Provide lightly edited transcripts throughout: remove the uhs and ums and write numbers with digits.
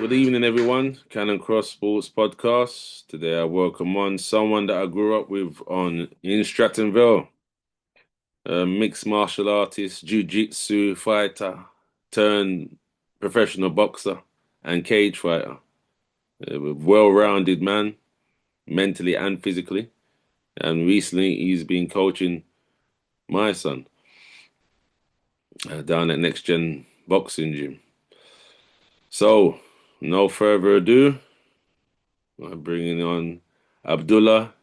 Good evening, everyone. Cannon Cross Sports Podcast. Today, I welcome on someone that I grew up with in Strattonville, a mixed martial artist, jiu-jitsu fighter, turned professional boxer and cage fighter. A well-rounded man, mentally and physically. And recently, he's been coaching my son down at Next Gen Boxing Gym. So, no further ado, I'm bringing on Abdullah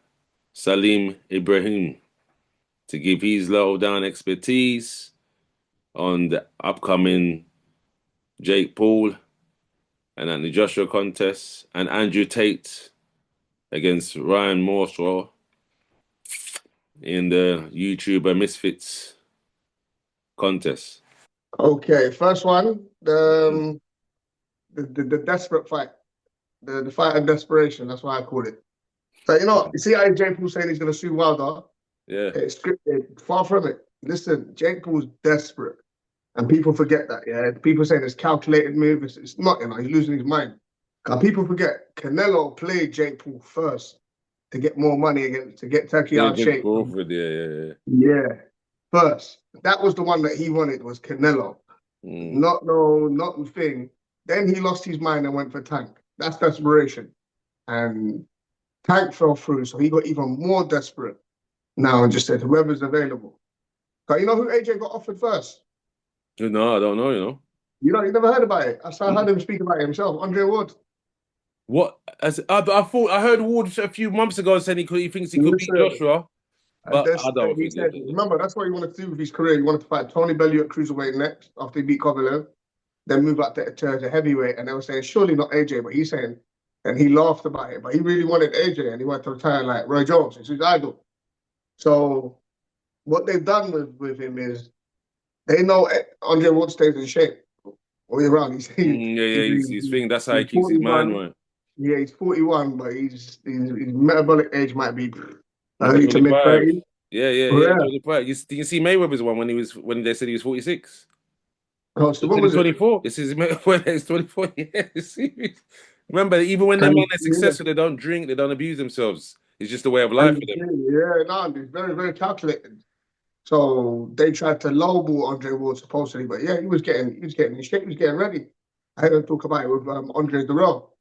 Salim Ibrahim to give his low-down expertise on the upcoming Jake Paul and Anthony Joshua contest and Andrew Tate against Ryan Morshaw in the YouTuber Misfits contest. Okay, first one, the desperate fight, the fight of desperation. That's why I call it. So you see how Jake Paul saying he's gonna sue Wilder? Yeah, it's scripted. Far from it. Listen, Jake Paul's desperate, and people forget that. Yeah, people saying it's calculated move. It's not. He's losing his mind. Cause people forget Canelo played Jake Paul first to get more money to get Turkey out of shape. Crawford, yeah. Yeah, first. That was the one that he wanted, was Canelo. Not the thing. Then he lost his mind and went for Tank. That's desperation. And Tank fell through, so he got even more desperate now and just said, whoever's available. But you know who AJ got offered first? No, I don't know, You never heard about it. I heard him speak about it himself. Andre Ward. What? I heard Ward a few months ago saying he thinks he could beat Joshua. But I don't think said, remember, that's what he wanted to do with his career. He wanted to fight Tony Bellew at cruiserweight next after he beat Kovalev, then move up to heavyweight. And they were saying, surely not AJ, but he's saying, and he laughed about it, but he really wanted AJ and he wanted to retire like Roy Jones. It's his idol. So what they've done with him is they know Andre Ward stays in shape all year round. He's thing. That's how he keeps his mind right. Yeah, he's 41, but his metabolic age might be early to mid 30s. Yeah. 25. You see Mayweather's one when they said he was 46. Oh, so what was 24? This is when he's 24. Yeah, remember, even when they're successful, they don't drink, they don't abuse themselves. It's just a way of life for them. Yeah, no, it's very, very calculated. So they tried to lowball Andre Ward supposedly, but yeah, he was getting in shape, he was getting ready. I heard him talk about it with Andre Durrell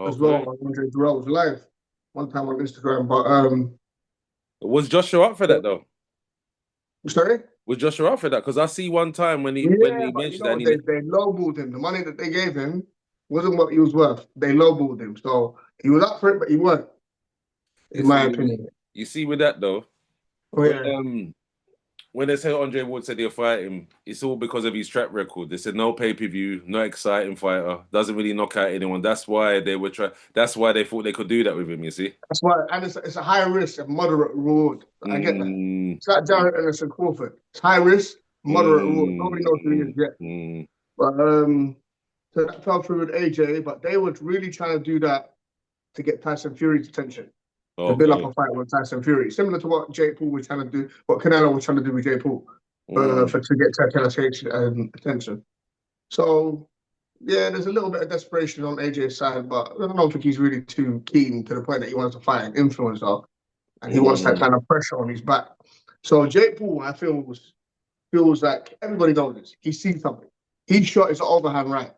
as well. Andre Durrell was live one time on Instagram, but was Joshua up for that though? Sorry? Was Joshua up for that? Because I see one time when he mentioned that they lowballed him. The money that they gave him wasn't what he was worth. They lowballed him, so he was up for it, but he weren't. In my opinion. You see, with that though, when they say Andre Ward said he'll fight him, it's all because of his track record. They said no pay-per-view, no exciting fighter, doesn't really knock out anyone. That's why they were That's why they thought they could do that with him. You see, that's why, and it's a high risk and moderate reward. I get that. It's like Jarrett Anderson Crawford. It's high risk, moderate reward. Nobody knows who he is yet. But so that fell through with AJ. But they were really trying to do that to get Tyson Fury's attention. To build up a fight with Tyson Fury, similar to what Jake Paul was trying to do, what Canelo was trying to do with Jake Paul, to get Turkey's attention. So, yeah, there's a little bit of desperation on AJ's side, but I don't think he's really too keen to the point that he wants to fight an influencer, and he wants that kind of pressure on his back. So Jake Paul, I feel, feels like everybody knows this. He sees something. He shot his overhand right.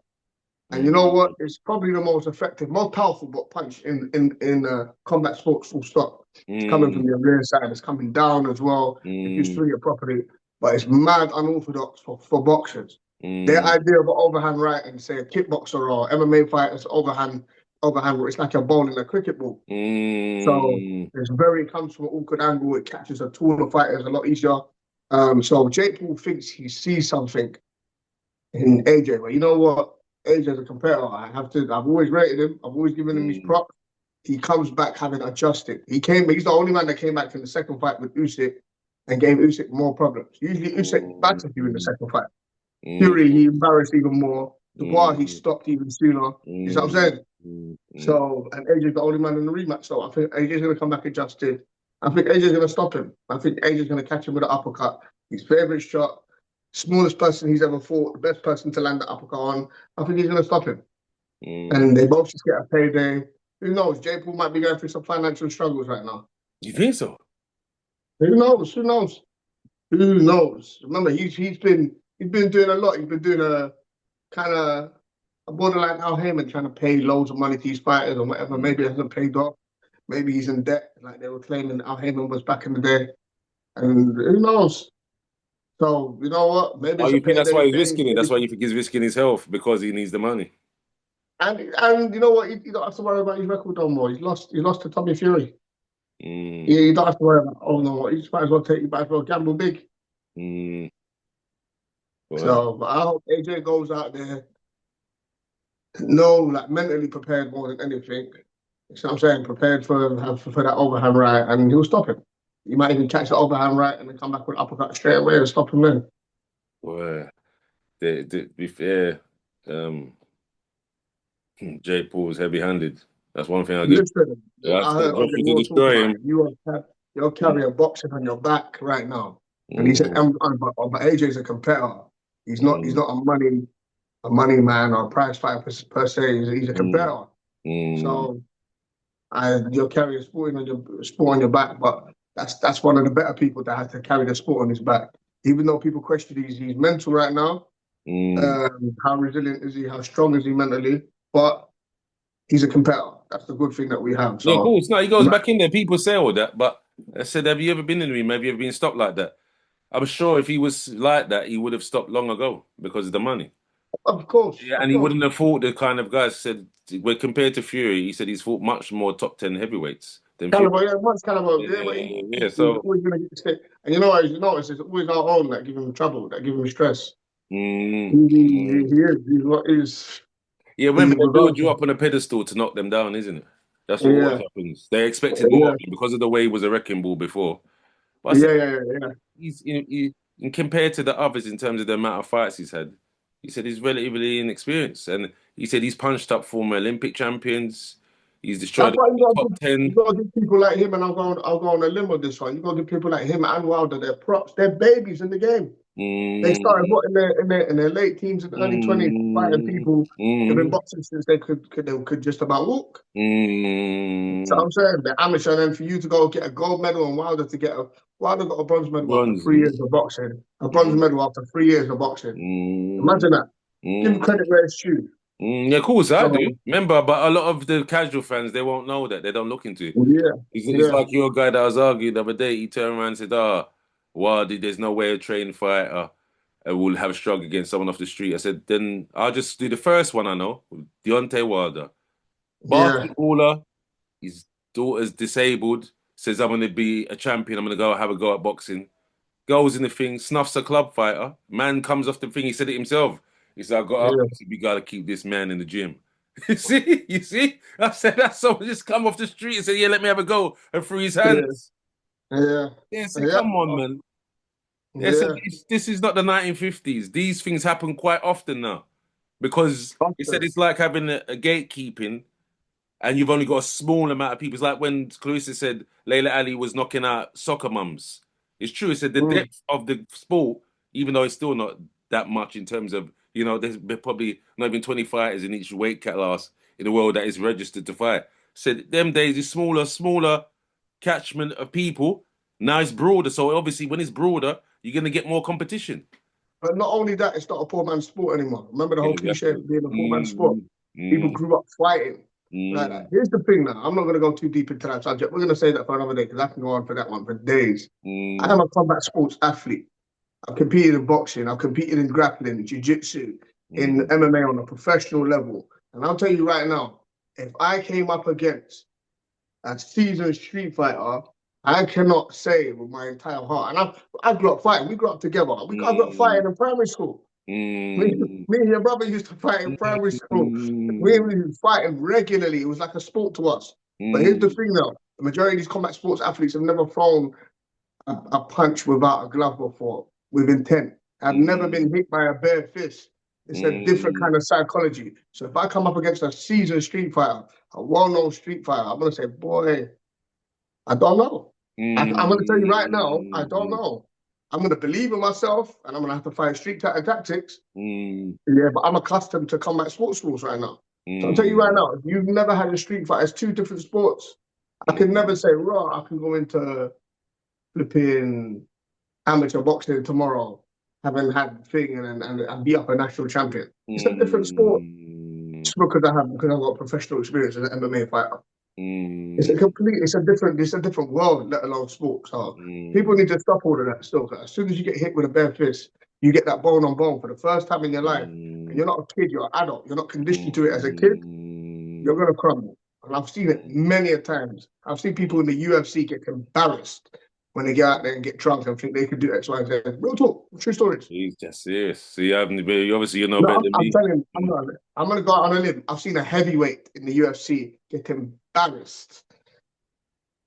And you know what? It's probably the most effective, most powerful punch in combat sports, full stop. It's coming from the rear side. It's coming down as well. If you swing it properly. But it's mad unorthodox for boxers. Their idea of an overhand right and say a kickboxer or MMA fighter's overhand, it's like you're bowling a cricket ball. So it comes from an awkward angle. It catches a taller fighter a lot easier. So Jake Paul thinks he sees something in AJ. But you know what? AJ as a competitor, I've always rated him. I've always given him his props. He comes back having adjusted. He's the only man that came back in the second fight with Usyk and gave Usyk more problems. Usually Usyk battered you in the second fight. Fury, he embarrassed even more. Dubois, he stopped even sooner. You know what I'm saying? So, and AJ's the only man in the rematch. So I think AJ's going to come back adjusted. I think AJ's going to stop him. I think AJ's going to catch him with an uppercut. His favorite shot. Smallest person he's ever fought, the best person to land the uppercut on. I think he's going to stop him. and they both just get a payday. Who knows? Jay Paul might be going through some financial struggles right now. You think so? Who knows? Who knows? Who knows? Remember, he's been doing a lot. He's been doing a kind of a borderline Al Heyman, trying to pay loads of money to these fighters or whatever. Maybe it hasn't paid off. Maybe he's in debt, like they were claiming Al Heyman was back in the day. And who knows? So you know what? Maybe Oh, it's a you think that's payday why he's thing. risking it? That's why you think he's risking his health because he needs the money. And you know what? You don't have to worry about his record no more. He's lost. He lost to Tommy Fury. Mm, Yeah, you don't have to worry about. Oh no, you just might as well take. You might as well gamble big. mm, well, So, but I hope AJ goes out there, no, like mentally prepared more than anything. You see what I'm saying? Prepared for that overhand right, and he'll stop him. You might even catch the overhand right and then come back with uppercut straight away and stop him then. well, to be fair, um, Jay Paul's heavy-handed. That's one thing I give. Listen, That's I the heard Uncle offer to Will talk destroy about him. it. You're carrying boxing on your back right now, and he said, Mm, but AJ's a competitor. He's mm, not a money man or a prize fighter per se. He's a mm, competitor. mm, So you're carrying sport on your back, but that's one of the better people that has to carry the sport on his back. Even though people question he's mental right now, mm. how resilient is he? How strong is he mentally? But he's a competitor. That's the good thing that we have. Yeah, of So course. No, he goes back in there. People say all that, but I said, have you ever been in the ring? Have you ever been stopped like that? I'm sure if he was like that, he would have stopped long ago because of the money. of course, Yeah, of and he course. wouldn't have fought the kind of guys said. Well, compared to Fury, he said he's fought much more top 10 heavyweights than Fury. Caliber, yeah, much caliber, yeah, but Yeah. he's So, always going to get stick. And you know what? You notice it's always our own that give him trouble, that give him stress. He, mm, he, mm. he is. He's what is. Yeah, He's remember they build you regardless. up on a pedestal to knock them down, isn't it? That's what always Yeah, happens. They expected more of yeah, him because of the way he was a wrecking ball before. But I said yeah, yeah, yeah. and compared to the others in terms of the amount of fights he's had, he said he's relatively inexperienced, and he said he's punched up former Olympic champions. He's destroyed That's why the top you 10. got to give people like him, and I'll go on a limb with this one. You got to give people like him and Wilder their props. They're babies in the game. They started Mm, what in their late teens and early 20s, fighting mm, people who've been mm, boxing since they could just about walk. So mm. I'm saying they're amateur, and then for you to go get a gold medal and Wilder got a bronze medal after Bronze. 3 years of boxing, a bronze Mm, medal after 3 years of boxing. mm, Imagine that. Give mm. credit where it's due. Yeah, of course I do. So Remember, but a lot of the casual fans they won't know that. They don't look into it. yeah, It's yeah, like your guy that was arguing the other day. He turned around and said, Wardy, there's no way a trained fighter will have a struggle against someone off the street. I said, then I'll just do the first one I know, Deontay Wilder. yeah, Basketballer, his daughter's disabled, says, I'm going to be a champion. I'm going to go have a go at boxing. Goes in the thing, snuffs a club fighter. Man comes off the thing. He said it himself. He said, I got up. yeah, He said, we got to keep this man in the gym. You see? I said, that's someone just come off the street and said, yeah, let me have a go and threw his yeah, hands. yeah, Yeah, I said, yeah, come on, man. They said, yeah. this is not the 1950s. These things happen quite often now because he said Constant. it's like having a gatekeeping and you've only got a small amount of people. It's like when Clarissa said Layla Ali was knocking out soccer mums. It's true. He said the Mm. depth of the sport, even though it's still not that much in terms of, there's probably not even 20 fighters in each weight class in the world that is registered to fight. Said them days is smaller catchment of people. Now it's broader. So obviously when it's broader, you're going to get more competition. But not only that, it's not a poor man's sport anymore. Remember the Yeah, whole cliche exactly. of being a poor man's sport? Mm, People mm, grew up fighting like that. mm, Here's the thing now. I'm not going to go too deep into that subject. We're going to say that for another day because I can go on for that one for days. I mm, am a combat sports athlete. I've competed in boxing. I've competed in grappling, jiu-jitsu, in mm, MMA on a professional level. And I'll tell you right now, if I came up against a seasoned street fighter, I cannot say with my entire heart. And I grew up fighting. We grew up together. I grew up mm, fighting in primary school. Me, mm. me and your brother used to fight in primary school. We Mm, were fighting regularly. It was like a sport to us. But here's the mm, thing though, the majority of these combat sports athletes have never thrown a punch without a glove before, with intent. I've never been mm, hit by a bare fist. It's a different kind mm, of psychology. So if I come up against a seasoned street fighter, a well-known street fighter, I'm gonna say, boy, I don't know. I'm gonna tell you right now, I don't mm, know. I'm gonna believe in myself, and I'm gonna have to find street tactics. mm. Yeah, but I'm accustomed to combat sports rules right now. So I'll tell you right Mm, now, if you've never had a street fight, it's two different sports. I can never mm, say, raw, I can go into flipping amateur boxing tomorrow, having had thing and be up a national champion. It's a different sport. mm, Just because I've got professional experience as an MMA fighter. mm, It's a different world, let alone sport. So people mm, need to stop all of that still. 'Cause as soon as you get hit with a bare fist, you get that bone on bone for the first time in your life. And mm, you're not a kid, you're an adult. You're not conditioned to it as a kid. mm, You're gonna crumble. And I've seen it mm. many a times. I've seen people in the UFC get embarrassed when they get out there and get drunk and think they can do X, Y, and Z. Real talk, true stories. He's just serious. See, obviously you know No, better than I'm me. telling you, Mm. I'm gonna go out on a limb. I've seen a heavyweight in the UFC get embarrassed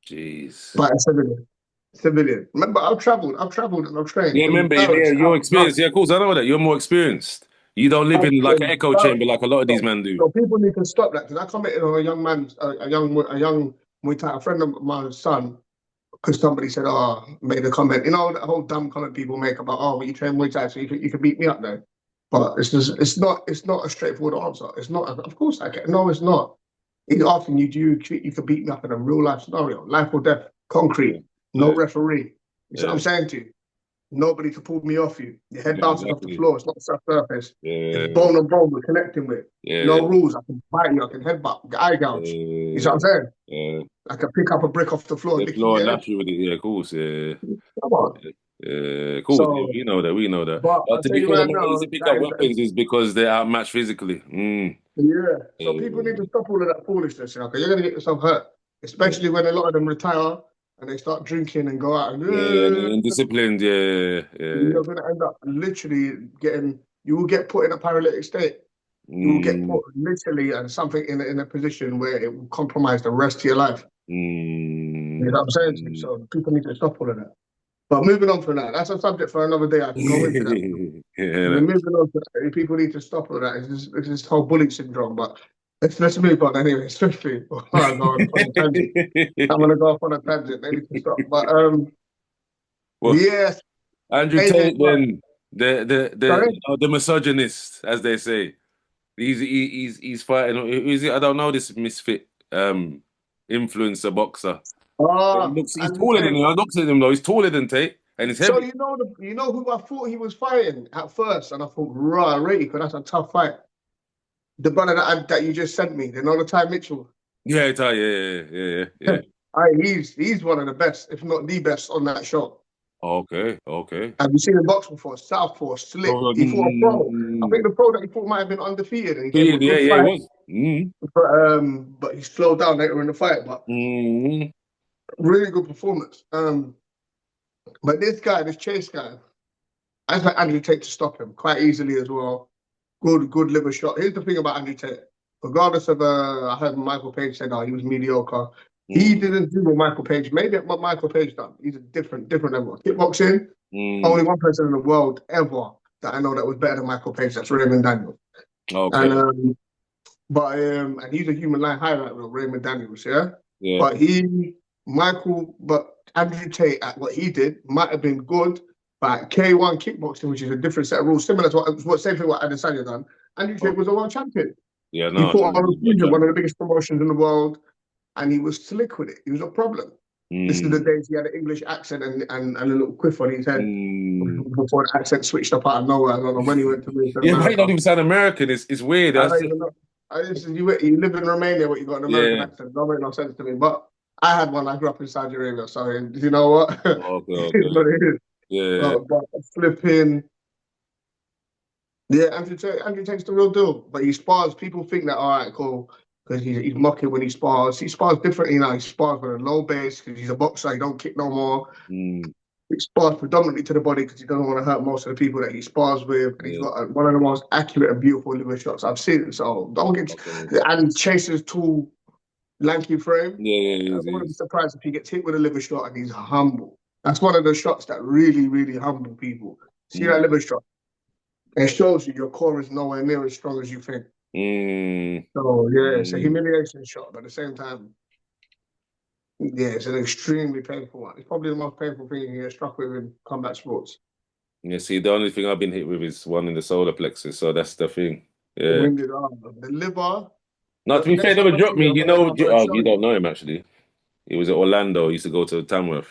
Jeez. by a civilian. Remember, I've traveled and I've trained. Yeah, remember, yeah, Embarrassed, your experience. outdone, Yeah, of course, I know that. You're more experienced. You don't live in like an echo chamber embarrassed. like a lot of these So, men do. so people need to stop that because I commented on a young man, a young Muay Thai, a friend of mine's son, because somebody said, "Oh, made a comment." You know, that whole dumb comment people make about, "Oh, but you train Muay Thai, so you can beat me up there." But it's not a straightforward answer. It's not. Of course, I can. No, it's not. He's asking you, do you think you could beat me up in a real life scenario, life or death, Yeah, concrete, no yeah, referee? You see what I'm yeah, saying to you? Nobody to pull me off you. Your head yeah, bounces off the exactly. floor. It's not a soft surface. It's Yeah, bone on bone we're connecting with. yeah, No rules. I can bite you. I can headbutt, eye gouge. You see what I'm yeah, saying? yeah. I can pick up a brick off the floor, The lick in floor your and head. laugh you with it. Yeah, of course. Yeah, Come on. yeah, cool. Yeah, So, we know that. We know that. but I'll To tell be you fair, the right more now, easy pick that up is, weapons is because they're outmatched physically. Mm. yeah. So people need to Yeah, stop all of that foolishness, you know, because you're going to get yourself hurt, yeah, especially when a lot of them retire and they start drinking and go out and yeah, and disciplined. Yeah, yeah. you're going to end up literally getting, you will get put in a paralytic state. You will get Mm, put literally and something in a position where it will compromise the rest of your life. You know mm, what I'm saying? mm. So people need to stop all of that. But moving on from that, that's a subject for another day. I can go into that. Yeah, We're moving on to that. People need to stop all that. It's this whole bullying syndrome. But let's move on anyway, swiftly. Before I go on a tangent. I'm gonna go off on a tangent. They need to stop. But well, yes, Andrew AJ Tate, Clark. then Sorry? the misogynist, as they say. He's fighting. Who is it? I don't know this misfit influencer boxer. He's Andrew taller than Tate. him. I looked at him though. He's taller than Tate, and he's So heavy. you know who I thought he was fighting at first, and I thought, right, really, because that's a tough fight. The brother that you just sent me, you know, the Ty Mitchell. Yeah, yeah. He's one of the best, if not the best, on that show. Okay, okay. Have you seen him box before? Southpaw, slick. So, He fought a pro. I think the pro that he fought might have been undefeated, and he gave him a yeah, good he fight. was. Mm, But he slowed down later in the fight. But mm, really good performance. But this guy, this Chase guy, I expect Andrew Tate to stop him quite easily as well. Good liver shot. Here's the thing about Andrew Tate. Regardless of, I heard Michael Page said, "Oh, he was mediocre." He mm, didn't do what Michael Page. Maybe what Michael Page done. He's a different level. Kickboxing. mm. Only one person in the world ever that I know that was better than Michael Page. That's Raymond Daniels. And Okay. and he's a human line highlight reel, Raymond Daniels. Yeah, Yeah. but Andrew Tate at what he did might have been good. But at K1 kickboxing, which is a different set of rules, similar to what same thing what Adesanya done. Andrew Tate was Okay. a world champion. Yeah. He No. fought on World Fusion, one of the champion. biggest promotions in the world, and he was slick with it. He was a problem. This is the Mm, days he had an English accent and a little quiff on his head mm. before the accent switched up out of nowhere. I don't know when he went to move to Yeah, but he don't America. even sound American. It's weird. I That's don't just, even know. You live in Romania, but you got an American yeah. accent. Don't make no sense to me. But I had one. I grew up in Saudi Arabia, so you know what? Okay. It's what Okay. it is. Yeah. But flipping, yeah, Andrew Tate's the real deal. But he spars. People think that all right, cool, because he's mocking when he spars. He spars differently now. He spars with a low base because he's a boxer. He don't kick no more. Mm, He spars predominantly to the body because he doesn't want to hurt most of the people that he spars with. And he's yeah. got one of the most accurate and beautiful liver shots I've seen. So don't get Okay. and Chase's tall, lanky frame. Yeah. I wouldn't be He's, surprised if he gets hit with a liver shot and he's humble. That's one of the shots that really humble people. See that mm, liver shot? It shows you your core is nowhere near as strong as you think. mm, So yeah, it's a mm. humiliation shot, but at the same time, yeah, it's an extremely painful one. It's probably the most painful thing you get struck with in combat sports. Yeah. See, the only thing I've been hit with is one in the solar plexus. So that's the thing. The Yeah. winded arm, the liver. No, to Look, be fair, next he time never I dropped see me. you, You know, I'm gonna show you you. don't know him actually. He was at Orlando. He used to go to Tamworth.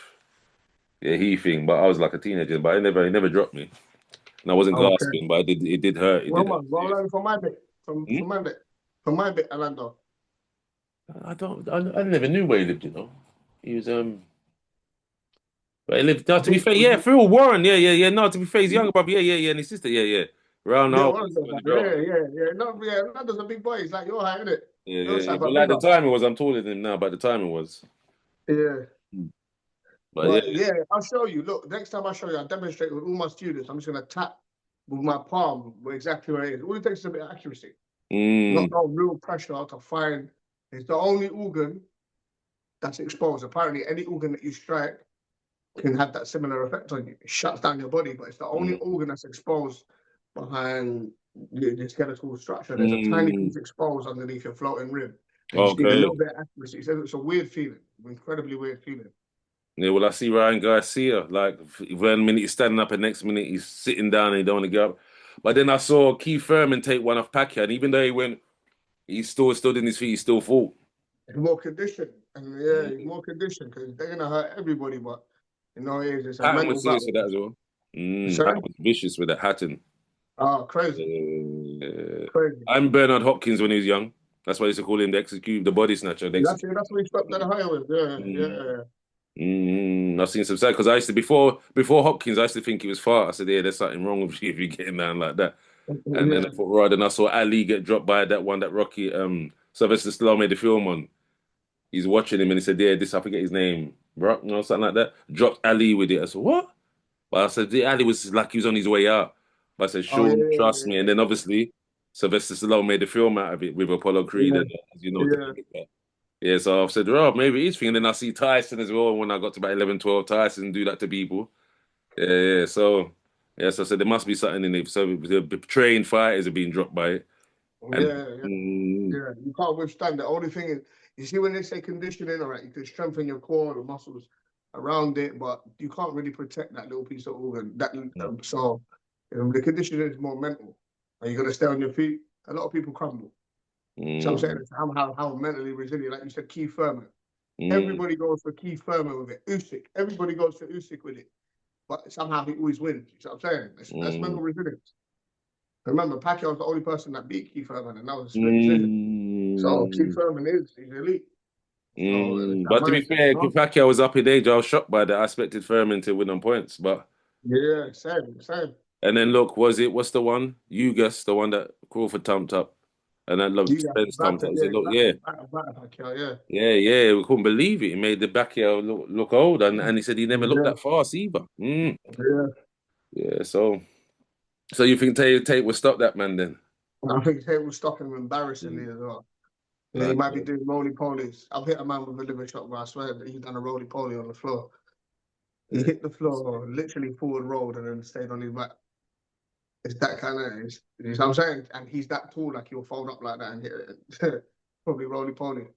Yeah, he thing. But I was like a teenager. But he never dropped me. And I wasn't Okay. gasping, but it did hurt. It Well, did hurt. man, well, learn from my bit, Hmm? from my bit, from my bit, Orlando. I never knew where he lived. You know, he was but he lived. No, I to be think fair, we, yeah, Phil Warren. Yeah. No, to be fair, he's younger brother. Yeah, and his sister. Yeah. Round yeah, now, one of them. Yeah. No, yeah, Orlando's a big boy. He's like your height, isn't it? Your yeah. size, But but like the bigger. time it was, I'm taller than him now. But the time it was. Yeah. Hmm. But yeah. But yeah, I'll show you. Look, next time I show you, I'll demonstrate with all my students. I'm just gonna tap with my palm where exactly where it is. All it takes is a bit of accuracy, not Mm, no real pressure to find. It's the only organ that's exposed. Apparently, any organ that you strike can have that similar effect on you. It shuts down your body, but it's the only mm, organ that's exposed behind the skeletal structure. There's a tiny mm. piece exposed underneath your floating rib. And you just need a Okay. little bit of accuracy. So it's a weird feeling, incredibly weird feeling. Yeah, well, I see Ryan Garcia. Like, one minute he's standing up, and next minute he's sitting down and he don't want to get up. But then I saw Keith Thurman take one off Pacquiao, and even though he still stood in his feet, he still fought. He's more conditioned. And yeah, he's Mm. more conditioned because they're going to hurt everybody. But you know, it's a Hatton mental was serious battle. with that as well. Sorry? Hatton was vicious with that. Hatton. Oh, crazy. Uh, Crazy. I'm Bernard Hopkins when he was young. That's why I used to call him the execute, the body snatcher, the execute. That's what he stopped at the higher with. Yeah, Mm. yeah. I've seen some sad because I used to before Hopkins, I used to think he was far. I said, yeah, there's something wrong with you if you're getting down like that. And then I Yeah. thought, right, and I saw Ali get dropped by that one that Rocky Sylvester Stallone made the film on. He's watching him and he said, yeah, this I forget his name, Brock, something like that. Dropped Ali with it. I said, what? But I said, yeah, Ali was like he was on his way out. But I said, Oh, yeah, Sean, trust me. And then obviously Sylvester Stallone made the film out of it with Apollo Creed yeah, and as you know the yeah. yeah, so I've said, oh, maybe he's thinking. Then I see Tyson as well. When I got to about 11, 12, Tyson do that to people. Yeah. So, I said there must be something in it. So the trained fighters are being dropped by it. And Yeah, yeah. Yeah, you can't withstand it. Only thing is, you see, when they say conditioning, all right, you can strengthen your core, the muscles around it, but you can't really protect that little piece of organ. The conditioning is more mental. Are you going to stay on your feet? A lot of people crumble. So I'm saying mm, it's how mentally resilient. Like you said, Keith Thurman. mm, Everybody goes for Keith Thurman with it. Usyk. Everybody goes for Usyk with it, but somehow he always wins. You know what I'm saying? That's mm, mental resilience. Remember, Pacquiao was the only person that beat Keith Thurman, and that was a split decision. So Keith mm, Thurman he's elite. So it's that But to be mindset, fair, Pacquiao was up in age. I was shocked by that. I expected Furman to win on points, but Yeah, same. and then look, what's the one? Ugas, the one that Crawford thumped up, and that You got Spence thumped up. I said, look, batter Pacquiao, yeah. We couldn't believe it. He made the Pacquiao look old, and he said he never looked Yeah, that fast either. yeah. Yeah, so you think Tate will stop that man then? And I think Tate will stop him embarrassingly Mm. as well. Yeah, he might be Okay. doing roly polies. I've hit a man with a liver shot, but I swear that he's done a roly poly on the floor. He Yeah. hit the floor, literally forward rolled, and then stayed on his back. It's that kind of, you know what I'm saying? And he's that tall, like he'll fold up like that and hit it. Probably roly poly.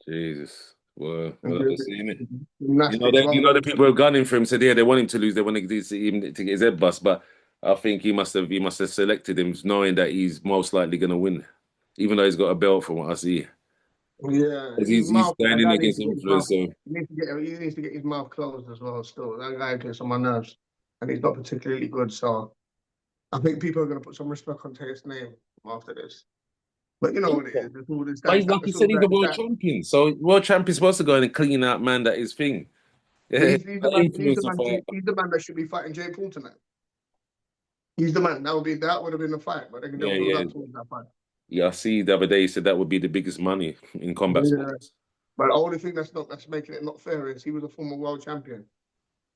Jesus. Well, And I've do a just seen it. bit gymnastics You rather know the than. people who are gunning for him said, yeah, they want him to lose. They want him to get his head bust. But I think he must have selected him knowing that he's most likely going to win, even though he's got a belt from what I see. Yeah, 'Cause his he's mouth. That standing guy needs against to get his mouth. influencer. He needs to get his mouth closed as well. Still, that guy gets on my nerves, and he's not particularly good. So I think people are going to put some respect on Tate's name after this. But you know what it is. It's all this But that. he's like That you it's said, all he's that. the It's world that. champion. So world champion's supposed to go in and clean out man that is thing. Yeah, He's the man. influencer fight. He's the man that should be fighting Jay Paul tonight. He's the man. That would have been the fight, but they'll build Yeah. up towards that fight. Yeah, I see the other day he said that would be the biggest money in combat Yeah. sports. But the only thing that's making it not fair is he was a former world champion.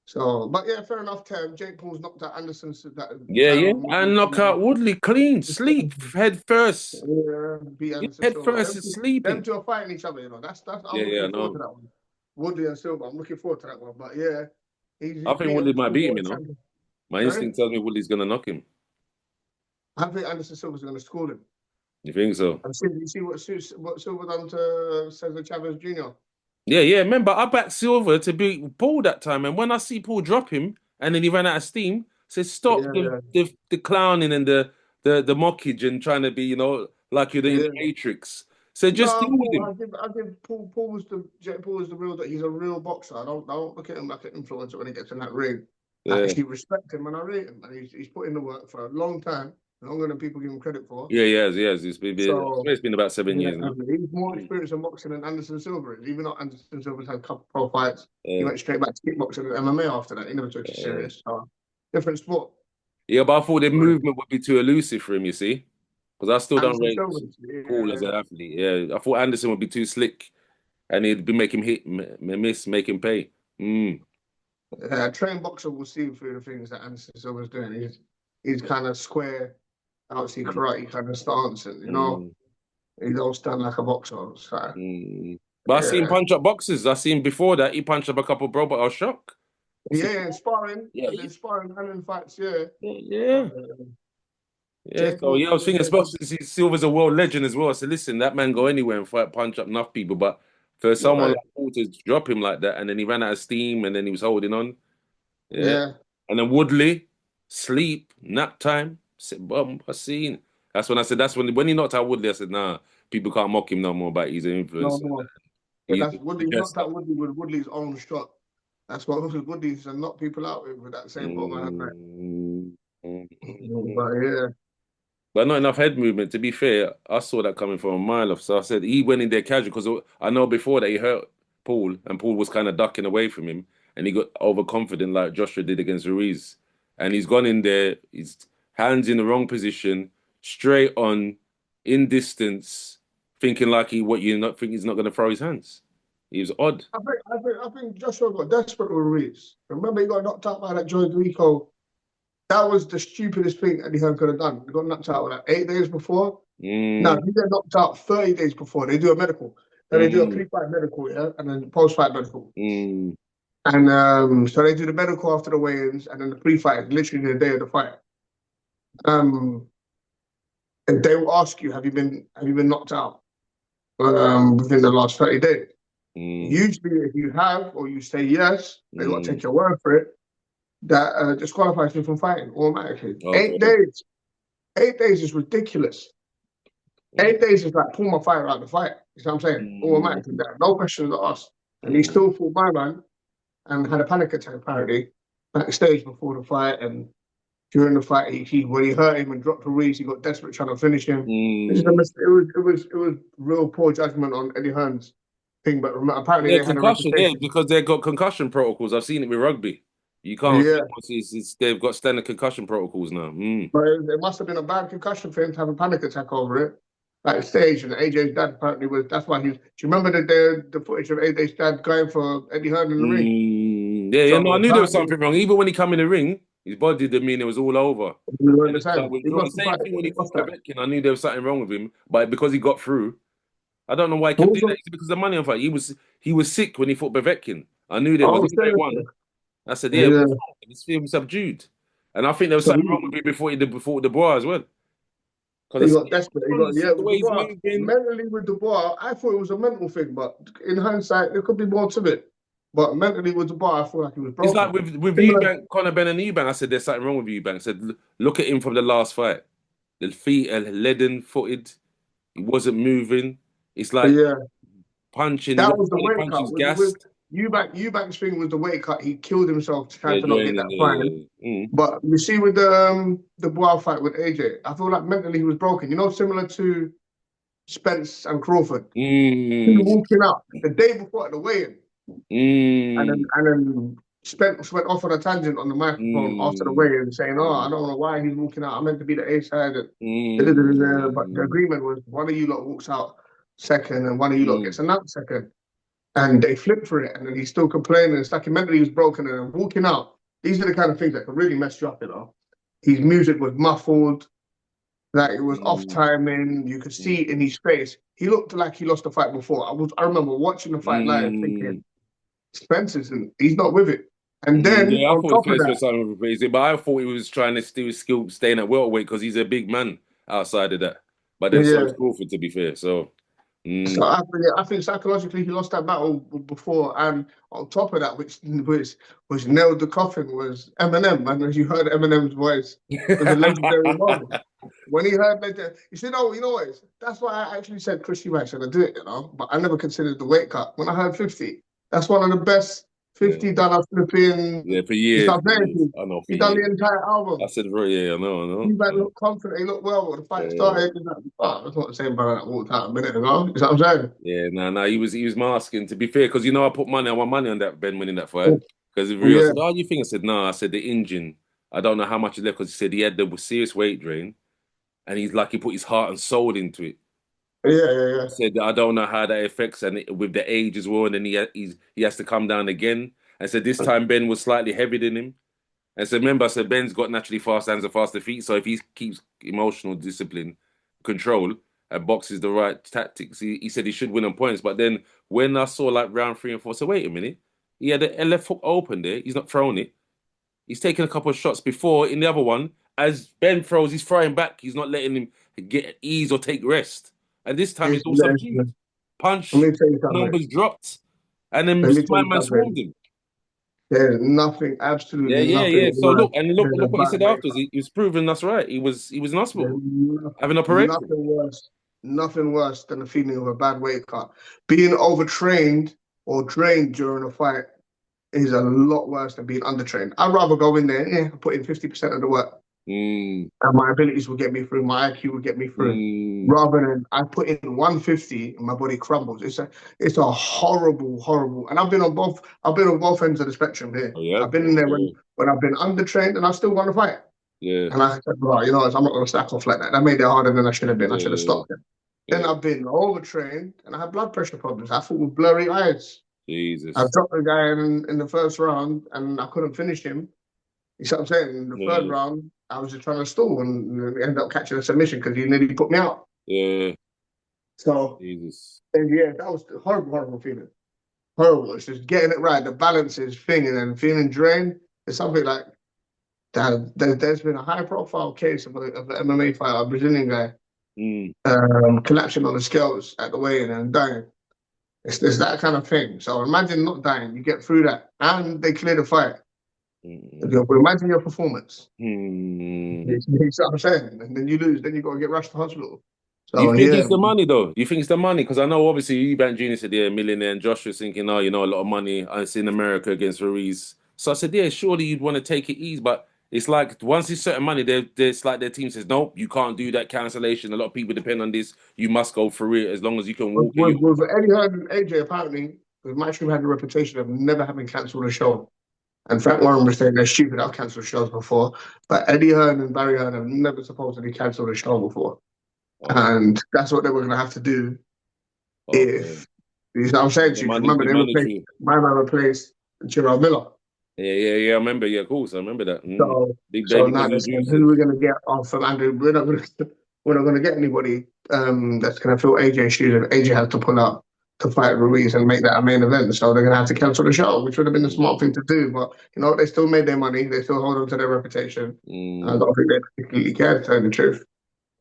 So, but yeah, fair enough. Term. Jake Paul's knocked out Anderson, so that Yeah. Tyron And knock out Woodley clean, sleep, head first. Yeah, beat Yeah, Anderson head Silva. first is sleeping. Them two are fighting each other. You know, that's I'm Yeah, I looking forward to know. that one. Woodley and Silva. I'm looking forward to that one. But yeah, I he's think beating Woodley a might former beat him, world you know. champion. My Sorry, instinct tells me Woodley's gonna knock him. I think Anderson Silva's going to school him. You think so? And see, you see what Silva done to Cesar Chavez Jr. Yeah. Remember, I backed Silver to beat Paul that time, and when I see Paul drop him, and then he ran out of steam, says stop Yeah, the clowning and the mockage and trying to be, like you're in yeah, the Matrix. So just deal No, with Paul, him. I give Paul. Paul is the real. That he's a real boxer. I don't look at him like an influencer when he gets in that ring. I Yeah. actually respect him and I rate him, and he's put in the work for a long time, longer than people give him credit for. Yeah, he has. So It's been about 7 years yeah, now. he's more Mm. experienced in boxing than Anderson Silva is. Even though Anderson Silva's had a couple of pro fights, he Uh, went straight back to kickboxing and MMA after that. He never took it uh, serious. So different sport. yeah, but I thought the movement would be too elusive for him, you see. Because I still don't Anderson rate Silva, Paul as yeah, an athlete. Yeah, I thought Anderson would be too slick and he'd be making hit, miss, make him pay. Mm. yeah. A trained boxer will see through the things that Anderson Silva's doing. He's kind of square, outside karate kind of stance, and Mm. he don't stand like a boxer. So Mm. But I seen him yeah, punch up boxes. I seen before that he punched up a couple, bro, but I was shocked. I said, yeah, in sparring, yeah, and then sparring and in fights, yeah. yeah. Uh, Yeah, Jay so Paul, yeah, I was thinking, especially since Silver's a world legend as well. I said, listen, that man go anywhere and fight, punch up enough people. But for someone right, like Paul to drop him like that, and then he ran out of steam, and then he was holding on. Yeah, yeah. and then Woodley, sleep, nap time. I said, bum, I seen. That's when I said, that's when he knocked out Woodley. I said, nah, people can't mock him no more. But he's an No influencer. more. Yeah, He's that's he Woodley. Not dressed that up. Woodley with Woodley's own shot. That's what Woodley's and knock people out with that same bottom of head. Mm, mm, mm, But yeah, But not enough head movement. To be fair, I saw that coming from a mile off. So I said he went in there casual because I know before that he hurt Paul and Paul was kind of ducking away from him and he got overconfident like Joshua did against Ruiz. And he's gone in there, his hands in the wrong position, straight on, in distance, thinking like what you not think he's not going to throw his hands. He was odd. I think Joshua got desperate with Ruiz. Remember, he got knocked out by that Joe Rico. That was the stupidest thing Eddie Hearn could have done. He got knocked out like 8 days before. Now, Mm, if you get knocked out 30 days before, they do a medical. Then they do a mm, pre-fight medical, yeah, and then post-fight medical. mm, And so they do the medical after the weigh-ins, and then the pre-fight is literally the day of the fight. Um, and they will ask you, have you been knocked out within the last 30 days? mm, Usually, if you have or you say yes, they got to mm. take your word for it. That disqualifies you from fighting automatically. Okay. 8 days. 8 days is ridiculous. Mm, 8 days is like pull my fighter out of the fight. You know what I'm saying? Automatically, mm, that no questions asked. And he mm. still fought my man and had a panic attack apparently backstage before the fight and during the fight. When he hurt him and dropped a Ruiz, he got desperate trying to finish him. Mm. It was real poor judgment on Eddie Hearn's thing. But apparently Yeah, they had a concussion. Yeah, reputation. because they've got concussion protocols. I've seen it with rugby. You can't Yeah, think they've got standard concussion protocols now. Mm. but it must have been a bad concussion for him to have a panic attack over it backstage. And AJ's dad apparently was. That's why he. Do you remember the footage of AJ's dad going for Eddie Hearn in the ring? Mm. Yeah, yeah. No, I So knew there was apparently something wrong. Even when he come in the ring, his body demeanor was all over. we were And the it was like same. He withdrawn. lost the Same fight. thing when He he fought lost that. Povetkin. I knew there was something wrong with him, but because he got through, I don't know why he kept doing that. Also, It's because of the money on fight. He was sick when he fought Povetkin. I knew there I was. was Even though he saying, won, I said, yeah, yeah. what's wrong? He's feeling subdued. And I think there was So something wrong with him before he did before the boy as well. he Because I got said, desperate. what's wrong? You see Yeah, the with way he's Dubois. moving. Mentally with Dubois, I thought it was a mental thing, but in hindsight, there could be more to it. But mentally with Dubois, I feel like he was It's like broken. with Similar, Eubank, Conor Ben and Eubank. I said there's something wrong with Eubank. I said look at him from the last fight. The feet are leaden footed. He wasn't moving. It's like yeah. punching. That Every was the time he weight punches, cut. With gassed. Eubank's thing was the weight cut. He killed himself trying Yeah, to not get joining. that fine. Yeah, yeah. But you see, with the Bois fight with AJ, I feel like mentally he was broken. Similar to Spence and Crawford. He was Mm, walking out the day before at the weigh-in, and then mm, and then Spence went off on a tangent on the microphone after the mm, weigh-in, saying, "Oh, I don't know why he's walking out. I meant to be the A side." And but the mm, agreement was one of you lot walks out second, and one of you lot mm, gets announced second. And they flipped for it, and then he's still complaining. It's like he mentally was broken and walking out. These are the kind of things that can really mess you up. His music was muffled, like it was off mm, timing. You could see it in his face. He looked like he lost the fight before. I remember watching the fight live, mm. thinking Spencer's he's not with it. And then Yeah, I on thought top of Spence that, was something crazy, but I thought he was trying to steal his skill, staying at welterweight because he's a big man outside of that. But then so yeah. is Crawford, to be fair. So, So mm, I think psychologically he lost that battle before, and on top of that, which nailed the coffin was Eminem. And as you heard Eminem's voice, it was a legendary moment. When he heard that, you said, "Oh, you know what? That's why I actually said Chris Eubank should do it, you know." But I never considered the weight cut. When I heard 50, that's one of the best Yeah, 50 done up flipping. yeah, for You years, start for playing. years. I know for He done the years. entire I album. said, yeah, I know. Eubank looked confident. He looked well when the fight Yeah, started. He's like, oh, that's not the same brother that walked out a minute ago. You know what I'm saying? yeah, no, he was masking. To be fair, because I put money, I want money on that Ben winning that fight. Because if Rio Yeah, said, "Oh, you think?" I said, "No." I said the engine. I don't know how much is left because he said he had the serious weight drain, and he's like he put his heart and soul into it. yeah. He said, I don't know how that affects, and with the age as well, and then he has to come down again. And said this time Ben was slightly heavier than him. And so remember, I said Ben's got naturally fast hands and faster feet. So if he keeps emotional discipline, control, and boxes the right tactics, he said he should win on points. But then when I saw like round 3 and 4, so wait a minute, he had a left hook open there. He's not throwing it. He's taken a couple of shots before in the other one. As Ben throws, he's throwing back. He's not letting him get ease or take rest. And this time he's all subdued. Let Punch, me tell you something. numbers dropped, and then Let me tell my you man something. swarmed him. There's nothing, Yeah, absolutely yeah, nothing yeah. So worse look, and look, than a look what he bad said weight afterwards. cut. He was proving us right. He was in There's hospital having an operation. nothing worse than the feeling of a bad weight cut. Being overtrained or drained during a fight is a lot worse than being undertrained. I'd rather go in there, put in 50% of the work, Mm, and my abilities will get me through, my IQ will get me through. mm. Rather than I put in 150 and my body crumbles. It's a horrible, horrible. And I've been on both ends of the spectrum here. Oh yeah, I've been in there when I've been undertrained and I still want to fight. yeah, And I said, right, you know what, I'm not gonna stack off like that. That made it harder than I should have been. I should have yeah, stopped it. Then yeah. I've been overtrained and I had blood pressure problems. I fought with blurry eyes. I Jesus. dropped the guy in the first round and I couldn't finish him. You see what I'm saying? In the third Yeah, round, I was just trying to stall and we ended up catching a submission because he nearly put me out. yeah. So, Jesus. and yeah, that was a horrible, horrible feeling. Horrible. It's just getting it right. The balance is thing and then feeling drained. It's something like that. There's been a high profile case of an MMA fighter, a Brazilian guy, Mm, collapsing on the scales at the weigh-in and dying. It's that kind of thing. So imagine not dying. You get through that and they clear the fight. mm, Imagine your performance. mm. You see what I'm saying? And then you lose. Then you got to get rushed to hospital. Do you So think yeah, it's the money though? Do you think it's the money? Because I know obviously Eubank Jr. said yeah, a millionaire, and Josh was thinking, oh, a lot of money. I see in America against Ruiz. So I said, yeah, surely you'd want to take it easy, but it's like once it's certain money, it's like their team says, nope, you can't do that cancellation. A lot of people depend on this. You must go through it as long as you can walk. with Eddie Hearn and AJ, apparently, because Matchroom had the reputation of never having cancelled a show. And Frank Warren was saying they're stupid. I've cancelled shows before. But Eddie Hearn and Barry Hearn have never supposedly cancelled a show before. Oh, And that's what they were going to have to do okay. if, you know what I'm saying The to you. 'Cause money's remember, been they replaced, mandatory. my man replaced Gerard Miller. Yeah. I remember. Yeah, of course. I remember that. So, Big so baby now because they're of saying, juice. who are we going to get off from Andrew? We're not going to get anybody that's going to fill AJ's shoes if AJ has to pull out to fight Ruiz and make that a main event. So they're going to have to cancel the show, which would have been the smart thing to do. But, they still made their money. They still hold on to their reputation. I Mm. don't think they completely care, to tell you the truth.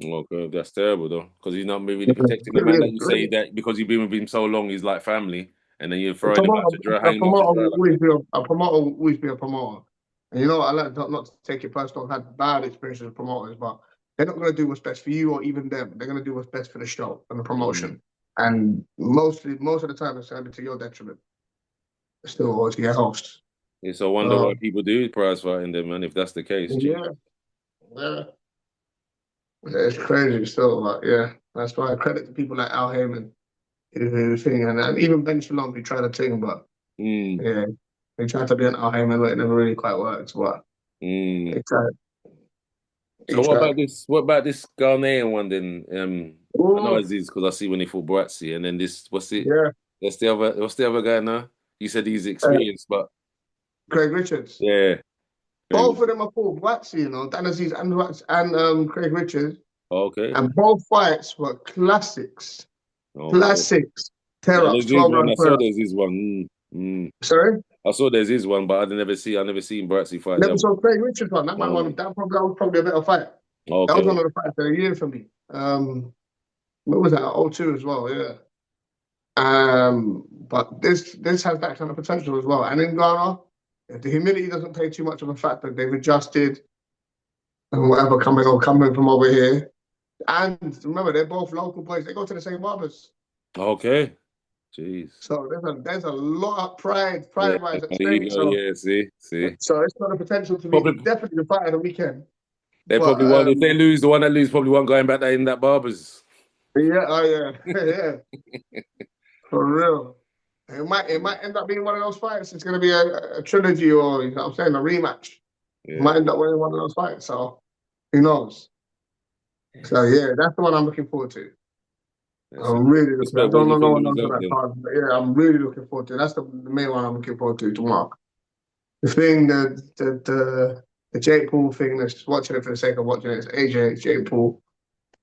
Okay, that's terrible though, because he's not really protecting the man that you say Yeah, that because you've been with him so long, he's like family, and then you're A throwing him out promoter, to dry, a hanging out to promoter dry will like always that. be a promoter will always be a promoter. And I like not to take it personal. I've had bad experiences with promoters, but they're not going to do what's best for you or even them. They're going to do what's best for the show and the Mm. promotion. And most of the time, it's going to be to your detriment, still, or to your host. Yeah, so I wonder why So people do prize fighting them, man. If that's the case, gee. yeah, yeah, it's crazy still, but yeah, that's why I credit to people like Al Heyman who thing, and even Ben Shalom who tried to thing, but Mm. yeah, he tried to be an Al Heyman, but it never really quite worked. But Mm. he tried. He So what tried. about this? What about this Ghanaian one then? I know Oh, Aziz because I see when he fought Boatsi, and then this. What's it? yeah. That's the other. What's the other guy now? You said he's Uh, experienced, but Craig Richards. yeah. Both of them are called Waxy, Dan Aziz and Craig Richards. Okay. And both fights were classics. Okay. Classics. Tear Yeah, ups, there's his 12 one. round I tear saw ups. there's his one. Sorry? I saw there's his one, but I never seen Bratsy fight Never that saw Craig Richards one. That one. that was probably a better fight. That was one Okay. of the fights of the year for me. What was that? O2 as well, yeah. But this has that kind of potential as well. And in Ghana, if the humidity doesn't play too much of a factor, they've adjusted. and whatever coming from over here. And remember, they're both local boys. They go to the same barbers. Okay. Jeez. So there's a lot of Yeah, pride-wise at there you stake. go. So Yeah, see. so it's got the potential to be Probably definitely the fight of the weekend. they But probably won. If they lose, the one that lose probably won't going back there in that barbers. yeah, oh yeah, yeah, for real. It might end up being one of those fights. It's gonna be a trilogy or you know what I'm saying, a rematch. It Yeah, might end up winning one of those fights. So who knows? So yeah, that's the one I'm looking forward to. that's it. I'm really looking. I Respect. What don't do you know no think one the else on result that then? card, but yeah, I'm really looking forward to it. That's the main one I'm looking forward to tomorrow. The thing, the Jake Paul thing, that's watching it for the sake of watching it. It's AJ, Jake Paul,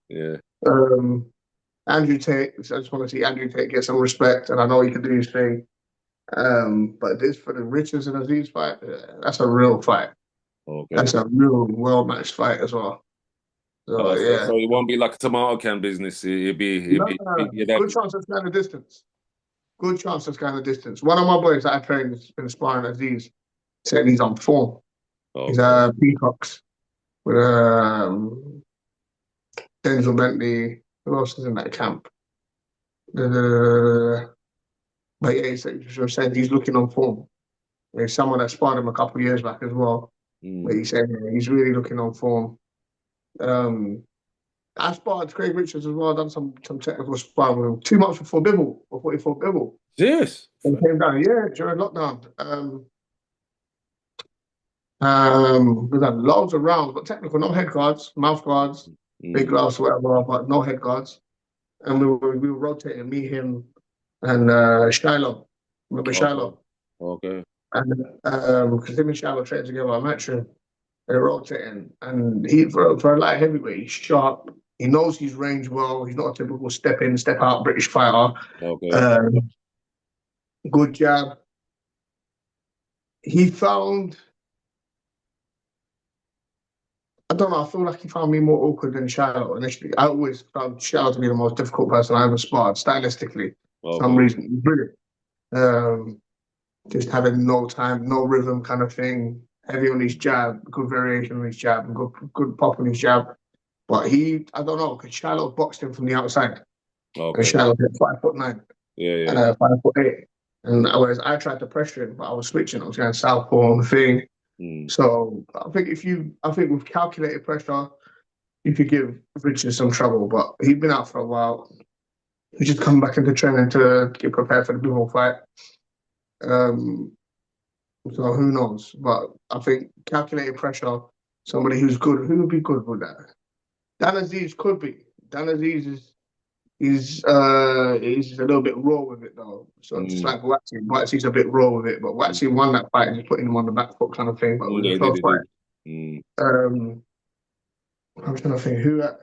Yeah. um, Andrew Tate. I just want to see Andrew Tate get some respect, and I know he can do his thing. But this for the Richards and Aziz fight, that's a real fight. Okay. That's a real well matched fight as well. So yeah, So it won't be like a tomato can business. no, no, no. Yeah, that. Good chance it's kind of distance. Good chance it's kind of distance. One of my boys that I trained has been sparring Aziz, saying he's on form. He's Okay. Peacocks with Denzel Bentley. Who else is in that camp? But yeah, he's saying he's looking on form. There's someone that sparred him a couple of years back as well. But Mm. he's saying he's really looking on form. Um, I sparred Craig Richards as well. Done some technical sparring with him 2 months before he fought Bivol. Yes. And came down, yeah, during lockdown. We've done loads of rounds, but technical, no head guards, mouth guards, big Mm. gloves, whatever, but no head guards. And we were rotating me, him, and Shiloh. Remember Okay. Shiloh? Okay. And because him and Shiloh trained together, I'm actually they're rotating. And he for a light heavyweight, he's sharp. He knows his range well. He's not a typical step in, step out British fighter. Okay. Um, good jab. He found I don't know. I feel like he found me more awkward than Shiloh initially. I always found Shiloh to be the most difficult person I ever sparred, stylistically, for some Okay. reason. He's brilliant. Um, just having no time, no rhythm kind of thing. Heavy on his jab, good variation on his jab, and good pop on his jab. But I don't know, because Shiloh boxed him from the outside. And Okay. Shiloh hit 5'9", Yeah. 5'8". And whereas I tried to pressure him, but I was switching. I was going southpaw on the thing. Mm. So I think with calculated pressure, you could give Richard some trouble, but he'd been out for a while. He's just come back into training to get prepared for the Bivol fight. Um, so who knows? But I think calculated pressure, somebody who's good, who would be good with that? Dan Aziz could be. Dan Aziz is a little bit raw with it though. So just Mm. like Waxy, Waxy's a bit raw with it, but Waxy won that fight and he's putting him on the back foot kind of thing. But it was a Yeah, close they fight. did. Mm. Um, I'm trying to think who. Like,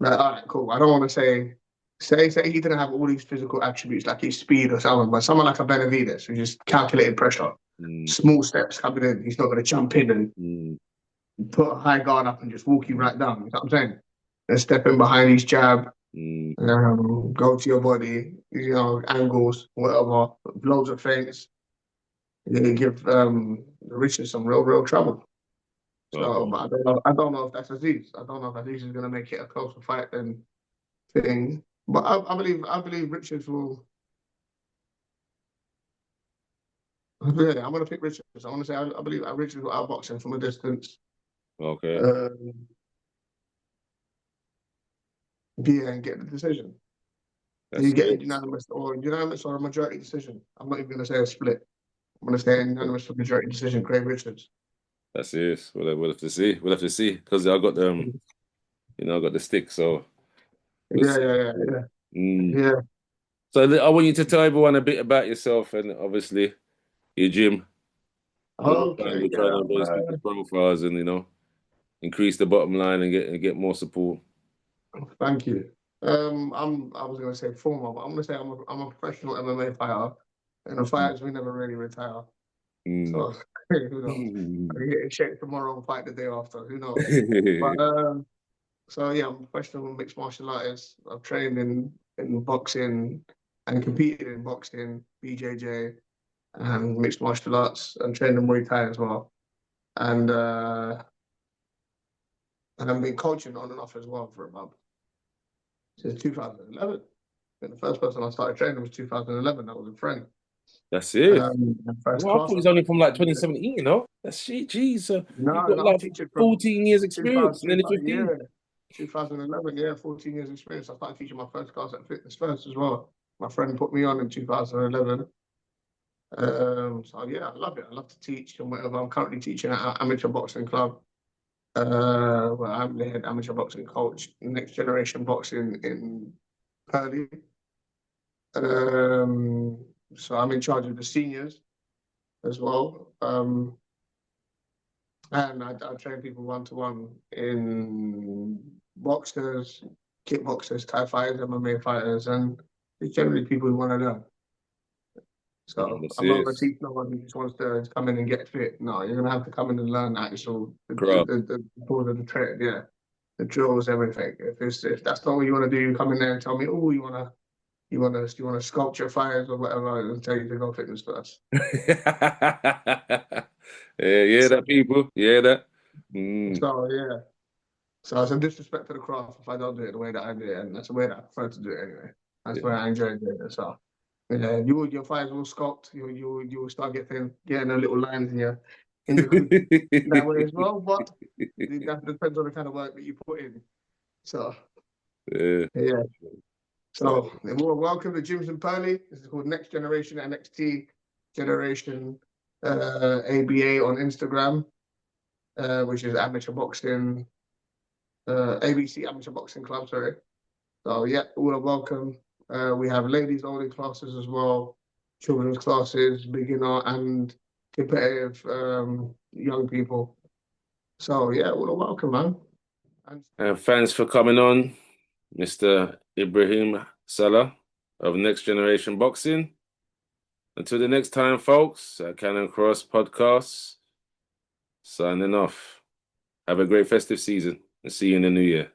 all right, cool. I don't want to say he didn't have all these physical attributes like his speed or something, but someone like a Benavides who just calculated pressure, Mm. small steps coming in. He's not going to jump in and Mm. put a high guard up and just walk you right down. You know what I'm saying? And step in behind his jab, Mm. go to your body, angles, whatever, loads of feints. You give Richard some real trouble. So, Okay. but I don't know. I don't know if that's Aziz. I don't know if Aziz is going to make it a closer fight than thing. But I believe Richards will. Yeah, I'm going to pick Richards. I want to say I believe Richards will outbox him from a distance. Okay. Um, yeah, and get the decision. You That's get a it. unanimous or a majority decision. I'm not even going to say a split. I'm going to say a unanimous or majority decision. Craig Richards. That's it. We'll have to see. We'll have to see because I got I got the stick. So we'll Yeah, see. yeah, yeah, yeah, Mm. yeah. So I want you to tell everyone a bit about yourself and obviously your gym. Okay, We're trying yeah. to raise people's profiles and increase the bottom line and get more support. Thank you. I was going to say former, but I'm going to say I'm a professional MMA fighter, and the fighters we never really retire. Mm. So who knows? I can get in shape tomorrow and fight the day after. Who knows? But so yeah, I'm a professional mixed martial artist. I've trained in boxing and competed in boxing, BJJ, and mixed martial arts, and trained in Muay Thai as well. And And I've been coaching on and off as well for about since 2011. And the first person I started training was 2011. That was a friend. That's it. The first Well, I class thought I he's only started from like teaching. Yeah. 2017, you know? That's shit, geez. You've No, got no, I'm like teaching from 14 years 2000, experience, nearly 15. yeah, 2011. Yeah, 14 years experience. I started teaching my first class at Fitness First as well. My friend put me on in 2011. So yeah, I love it. I love to teach and whatever. I'm currently teaching at an amateur boxing club. Where I'm the head amateur boxing coach, next generation boxing in Purley. Um, so I'm in charge of the seniors as well. And I train people one to one in boxers, kickboxers, Thai fighters, MMA fighters, and it's generally people who want to learn. So That's I'm not it. going to teach no one who just wants to come in and get fit. No, you're going to have to come in and learn actual Crap. the tools of the trade, yeah, the drills, everything. If that's not what you want to do, you come in there and tell me, oh, you want to sculpt your fires or whatever, and tell you to go fitness first. Yeah, yeah, So, that people. Yeah, that. Mm, yeah. So it's a disrespect to the craft if I don't do it the way that I do it, and that's the way that I prefer to do it anyway. That's the way yeah. I enjoy doing it. So yeah, your fires will sculpt. You will start getting a little lines in your cleat that way as well. But that depends on the kind of work that you put in. So Yeah. yeah. So, So welcome to Gyms and Pearly. This is called Next Generation NXT Generation ABA on Instagram, which is amateur boxing, ABC Amateur Boxing Club, sorry. So yeah, all are welcome. We have ladies only classes as well, children's classes, beginner and competitive young people. So yeah, all are welcome, man. and thanks for coming on, Mr. Ibrahim Salah of Next Generation Boxing. Until the next time, folks, Cannon Cross Podcast, signing off. Have a great festive season and see you in the new year.